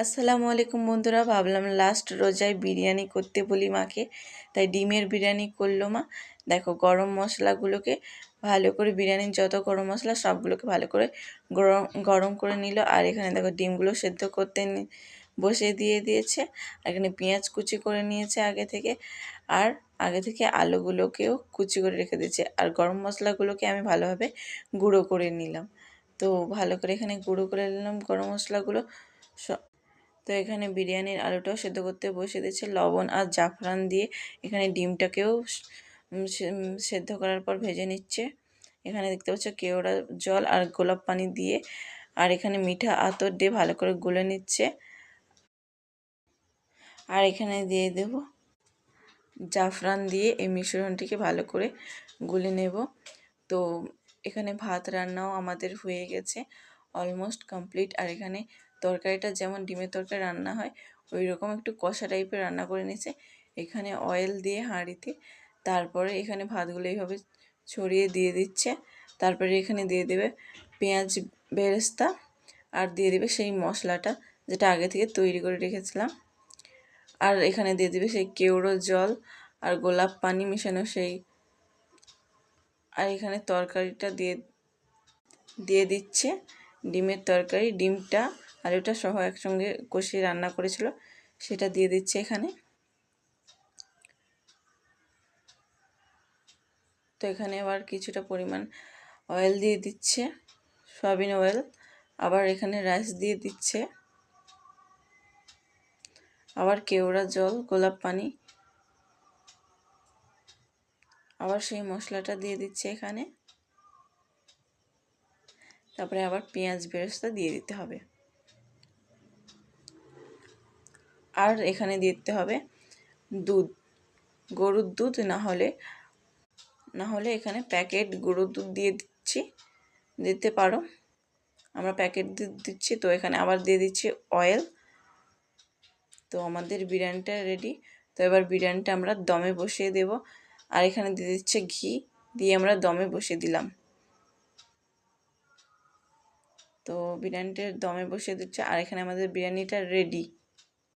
আসসালামু আলাইকুম বন্ধুরা, ভাবলাম লাস্ট রোজায় বিরিয়ানি করতে বলি মাকে, তাই ডিমের বিরিয়ানি করলো মা। দেখো গরম মশলাগুলোকে ভালো করে, বিরিয়ানির যত গরম মশলা সবগুলোকে ভালো করে গরম গরম করে নিল। আর এখানে দেখো ডিমগুলো সেদ্ধ করতে বসিয়ে দিয়েছে। আর এখানে পেঁয়াজ কুচি করে নিয়েছে আগে থেকে আলুগুলোকেও কুচি করে রেখে দিয়েছে। আর গরম মশলাগুলোকে আমি ভালোভাবে গুঁড়ো করে নিলাম। তো ভালো করে এখানে গুঁড়ো করে নিলাম গরম মশলাগুলো। তো এখানে বিরিয়ানির আলুটাও সেদ্ধ করতে বসিয়ে দিয়েছে লবণ আর জাফরান দিয়ে। এখানে ডিমটাকেও সেদ্ধ করার পর ভেজে নিচ্ছে। এখানে দেখতে পাচ্ছ কেওড়া জল আর গোলাপ পানি দিয়ে, আর এখানে মিঠা আতর দিয়ে ভালো করে গুলে নিচ্ছে। আর এখানে দিয়ে দেব জাফরান দিয়ে এই মিশ্রণটিকে ভালো করে গুলে নেব। তো এখানে ভাত রান্নাও আমাদের হয়ে গেছে, অলমোস্ট কমপ্লিট। আর এখানে তরকারিটা যেমন ডিমের তরকারি রান্না হয় ওই রকম একটু কষা টাইপের রান্না করে নিয়েছে। এখানে অয়েল দিয়ে হাঁড়িতে, তারপরে এখানে ভাতগুলো এইভাবে ছড়িয়ে দিয়ে দিচ্ছে। তারপরে এখানে দিয়ে দেবে পেঁয়াজ বেরেস্তা, আর দিয়ে দেবে সেই মশলাটা যেটা আগে থেকে তৈরি করে রেখেছিলাম। আর এখানে দিয়ে দেবে সেই কেওড়ো জল আর গোলাপ পানি মেশানো সেই। আর এখানে তরকারিটা দিয়ে দিচ্ছে ডিমের তরকারি, ডিমটা আলুটা সহ একসঙ্গে কষিয়ে রান্না করেছিল সেটা দিয়ে দিচ্ছে এখানে। তো এখানে আবার কিছুটা পরিমাণ অয়েল দিয়ে দিচ্ছে, সয়াবিন অয়েল। আবার এখানে রাইস দিয়ে দিচ্ছে, আবার কেওড়া জল গোলাপ পানি, আবার সেই মশলাটা দিয়ে দিচ্ছে এখানে। তারপরে আবার পেঁয়াজ বেরেস্তা দিয়ে দিতে হবে। আর এখানে দিতে হবে দুধ, গরুর দুধ, না হলে এখানে প্যাকেট গরুর দুধ দিতে পারো। আমরা প্যাকেট দুধ দিচ্ছি। তো এখানে আবার দিয়ে দিচ্ছি অয়েল। তো আমাদের বিরিয়ানিটা রেডি। তো এবার বিরিয়ানিটা আমরা দমে বসিয়ে দেব। আর এখানে দিয়ে দিচ্ছে ঘি, দিয়ে আমরা দমে বসিয়ে দিলাম। তো বিরিয়ানিটা দমে বসিয়ে দিচ্ছে, আর এখানে আমাদের বিরিয়ানিটা রেডি।